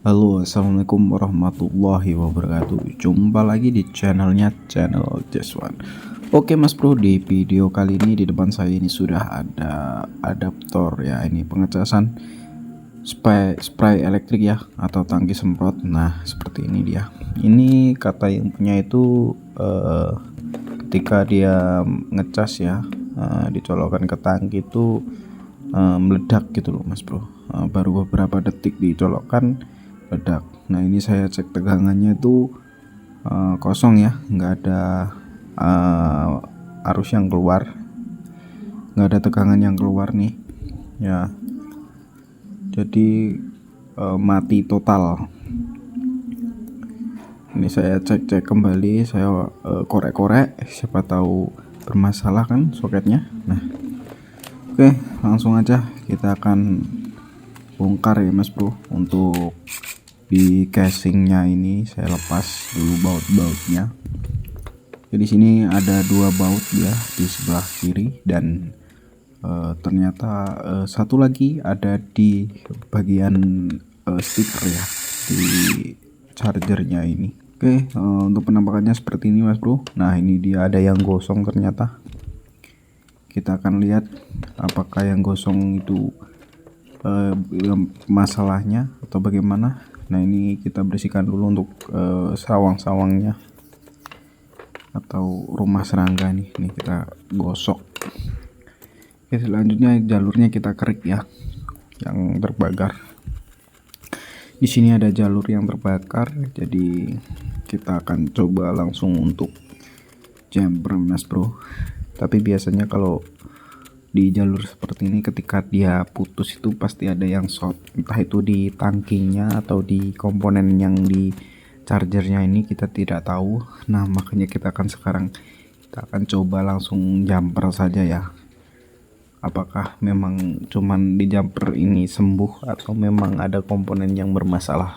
Halo, assalamualaikum warahmatullahi wabarakatuh. Jumpa lagi di channelnya channel Just One. Oke Mas Bro, di video kali ini di depan saya ini sudah ada adaptor ya, ini pengecasan spray elektrik ya, atau tangki semprot. Nah seperti ini dia. Ini kata yang punya itu ketika dia ngecas ya, dicolokkan ke tangki itu meledak gitu loh Mas Bro. Baru beberapa detik dicolokkan meledak. Nah ini saya cek tegangannya itu kosong ya, nggak ada arus yang keluar, nggak ada tegangan yang keluar nih ya, jadi mati total. Ini saya cek kembali, saya korek-korek, siapa tahu bermasalah kan soketnya. Nah oke, langsung aja kita akan bongkar ya Mas Bro. Untuk di casingnya ini saya lepas dulu baut-bautnya. Jadi sini ada dua baut ya di sebelah kiri, dan ternyata satu lagi ada di bagian stiker ya, di chargernya ini. Oke, untuk penampakannya seperti ini Mas Bro. Nah ini dia ada yang gosong ternyata. Kita akan lihat apakah yang gosong itu masalahnya atau bagaimana. Nah ini kita bersihkan dulu untuk sawang-sawangnya atau rumah serangga nih kita gosok. Oke, selanjutnya jalurnya kita kerik ya, yang terbakar. Di sini ada jalur yang terbakar, jadi kita akan coba langsung untuk jumper Mas Bro. Tapi biasanya kalau di jalur seperti ini ketika dia putus itu pasti ada yang short, entah itu di tangkinya atau di komponen yang di chargernya ini, kita tidak tahu. Nah makanya kita akan coba langsung jumper saja ya, apakah memang cuman di jumper ini sembuh atau memang ada komponen yang bermasalah.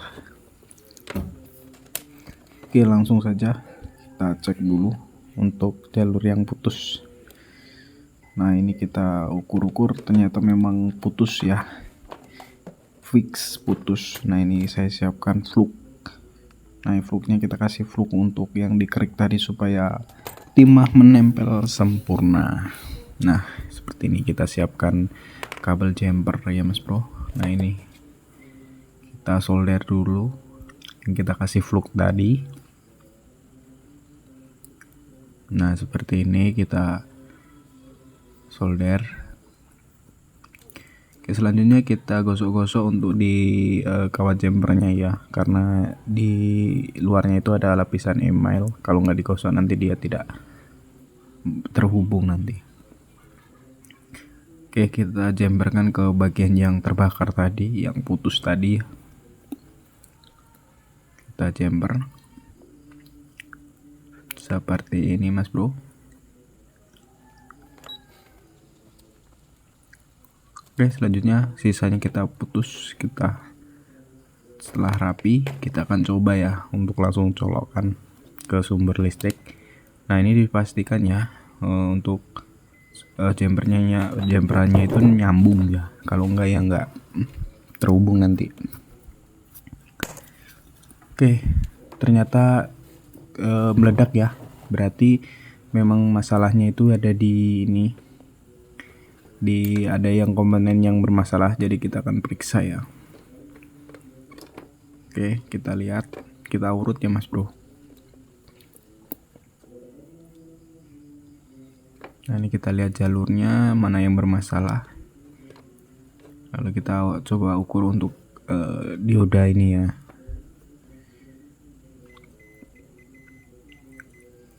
Oke, langsung saja kita cek dulu untuk jalur yang putus. Nah ini kita ukur-ukur, ternyata memang putus ya, fix putus. Nah ini saya siapkan fluk. Nah fluknya kita kasih fluk untuk yang dikerik tadi supaya timah menempel sempurna. Nah seperti ini, kita siapkan kabel jumper ya Mas Bro. Nah ini kita solder dulu, kita kasih fluk tadi. Nah seperti ini kita solder. Oke, selanjutnya kita gosok-gosok untuk di kawat jumpernya ya, karena di luarnya itu ada lapisan email. Kalau nggak digosok nanti dia tidak terhubung nanti. Oke, kita jumperkan ke bagian yang terbakar tadi, yang putus tadi. Kita jumper seperti ini Mas Bro. Oke, selanjutnya sisanya kita putus. Kita setelah rapi kita akan coba ya untuk langsung colokkan ke sumber listrik. Nah ini dipastikan ya untuk jumperannya itu nyambung ya, kalau enggak ya enggak terhubung nanti. Oke, ternyata meledak ya, berarti memang masalahnya itu ada di ini, ada yang komponen yang bermasalah, jadi kita akan periksa ya. Oke, kita lihat, kita urut ya Mas Bro. Nah ini kita lihat jalurnya mana yang bermasalah, lalu kita coba ukur untuk dioda ini ya.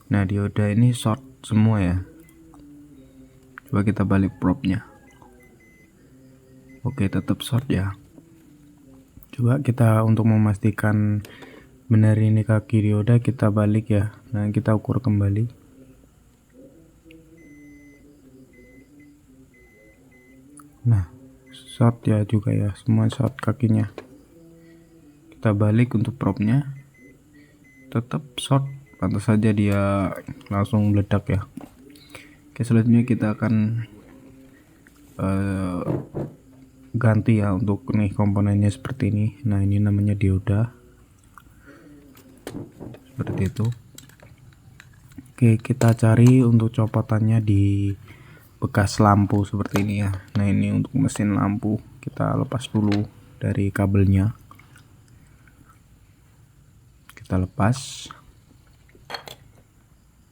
Nah dioda ini short semua ya, coba kita balik propnya. Oke, tetap short ya. Coba kita untuk memastikan benar ini kaki dioda, kita balik ya. Nah kita ukur kembali. Nah short ya juga ya, semua short kakinya. Kita balik untuk propnya, tetap short, pantas saja dia langsung meledak ya. Oke, selanjutnya kita akan ganti ya untuk nih komponennya seperti ini. Nah ini namanya dioda seperti itu. Oke, kita cari untuk copotannya di bekas lampu seperti ini ya. Nah ini untuk mesin lampu, kita lepas dulu dari kabelnya, kita lepas.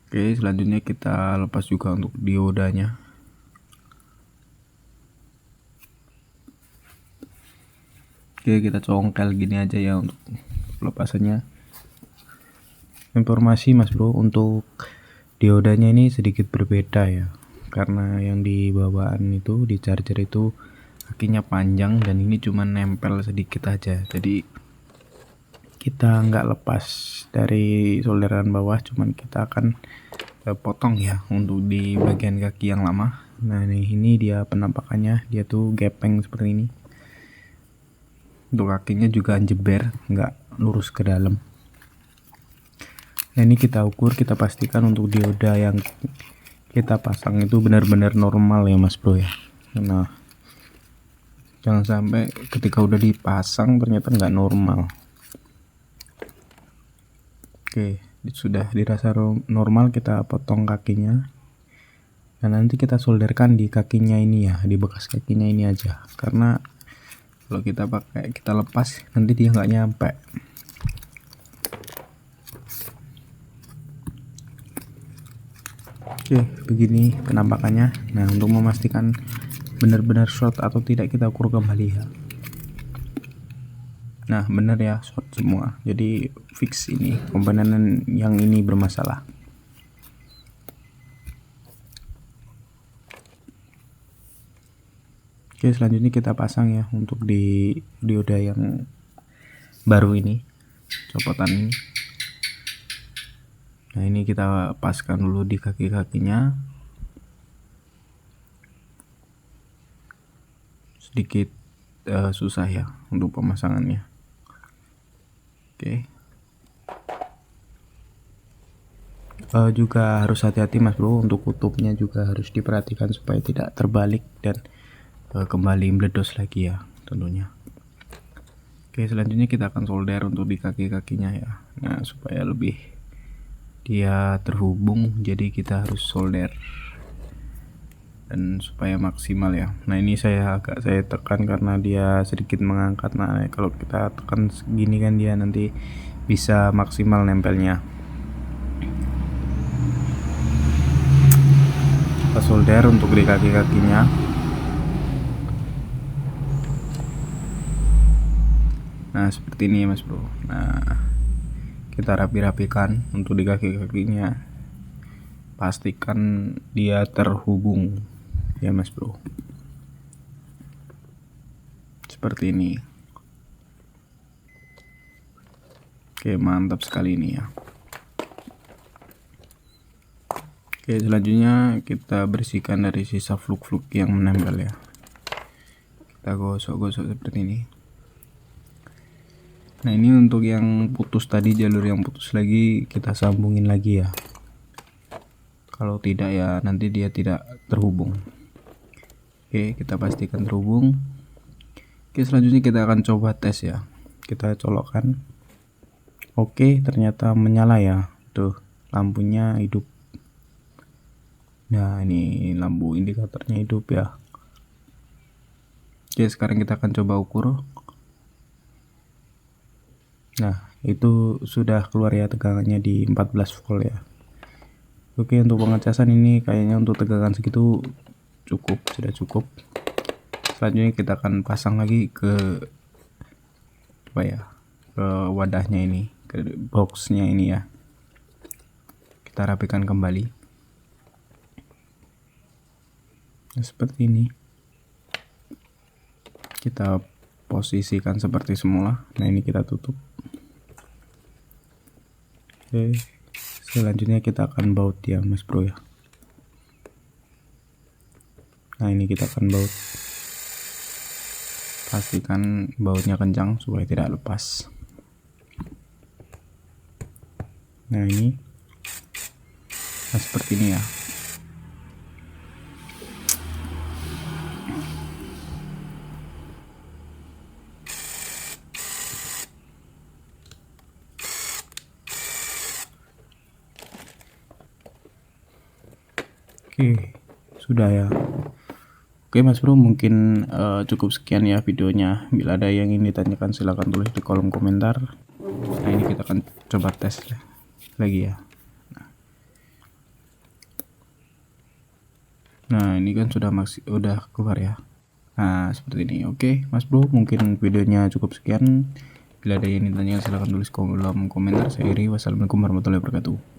Oke, selanjutnya kita lepas juga untuk diodanya. Oke, kita congkel gini aja ya untuk pelepasannya. Informasi Mas Bro, untuk diodanya ini sedikit berbeda ya, karena yang di bawaan itu di charger itu kakinya panjang dan ini cuma nempel sedikit aja, jadi kita nggak lepas dari solderan bawah, cuman kita akan potong ya untuk di bagian kaki yang lama. Nah ini dia penampakannya, dia tuh gepeng seperti ini. Untuk kakinya juga jeber, nggak lurus ke dalam. Nah ini kita ukur, kita pastikan untuk dioda yang kita pasang itu benar-benar normal ya Mas Bro ya. Nah jangan sampai ketika udah dipasang ternyata nggak normal. Oke, sudah dirasa normal, kita potong kakinya. Dan nanti kita solderkan di kakinya ini ya, di bekas kakinya ini aja. Karena kalau kita lepas nanti dia nggak nyampe. Oke, begini penampakannya. Nah, untuk memastikan benar-benar short atau tidak, kita ukur kembali ya. Nah benar ya, short semua, jadi fix ini komponen yang ini bermasalah. Oke, selanjutnya kita pasang ya untuk di dioda yang baru ini, copotan ini. Nah ini kita paskan dulu di kaki-kakinya, sedikit susah ya untuk pemasangannya. Oke. Juga harus hati-hati Mas Bro, untuk kutubnya juga harus diperhatikan supaya tidak terbalik dan kembali meledos lagi ya tentunya. Oke, selanjutnya kita akan solder untuk di kaki-kakinya ya. Nah supaya lebih dia terhubung, jadi kita harus solder dan supaya maksimal ya. Nah ini saya tekan karena dia sedikit mengangkat. Nah kalau kita tekan segini kan dia nanti bisa maksimal nempelnya. Kita solder untuk di kaki-kakinya. Nah seperti ini Mas Bro. Nah kita rapi-rapikan untuk di kaki-kakinya, pastikan dia terhubung ya Mas Bro, seperti ini. Oke, mantap sekali ini ya. Oke, selanjutnya kita bersihkan dari sisa fluk-fluk yang menempel ya. Kita gosok-gosok seperti ini. Nah ini untuk yang putus tadi, jalur yang putus lagi kita sambungin lagi ya. Kalau tidak ya nanti dia tidak terhubung. Oke, kita pastikan terhubung. Oke, selanjutnya kita akan coba tes ya. Kita colokkan. Oke, ternyata menyala ya. Tuh, lampunya hidup. Nah, ini lampu indikatornya hidup ya. Oke, sekarang kita akan coba ukur. Nah, itu sudah keluar ya tegangannya di 14 volt ya. Oke, untuk pengecasan ini kayaknya untuk tegangan segitu cukup, sudah cukup. Selanjutnya kita akan pasang lagi ke ke wadahnya ini, ke boxnya ini ya. Kita rapikan kembali. Nah, seperti ini. Kita posisikan seperti semula. Nah ini kita tutup. Oke, selanjutnya kita akan baut ya Mas Bro ya. Nah ini kita akan baut. Pastikan bautnya kencang supaya tidak lepas. Nah ini, nah seperti ini ya. Oke, sudah ya. Oke Mas Bro, mungkin cukup sekian ya videonya. Bila ada yang ingin ditanyakan silahkan tulis di kolom komentar. Nah ini kita akan coba tes lagi ya. Nah ini kan udah keluar ya. Nah seperti ini. Oke Mas Bro, mungkin videonya cukup sekian. Bila ada yang ingin ditanyakan silahkan tulis kolom komentar. Saya Iri, wassalamualaikum warahmatullahi wabarakatuh.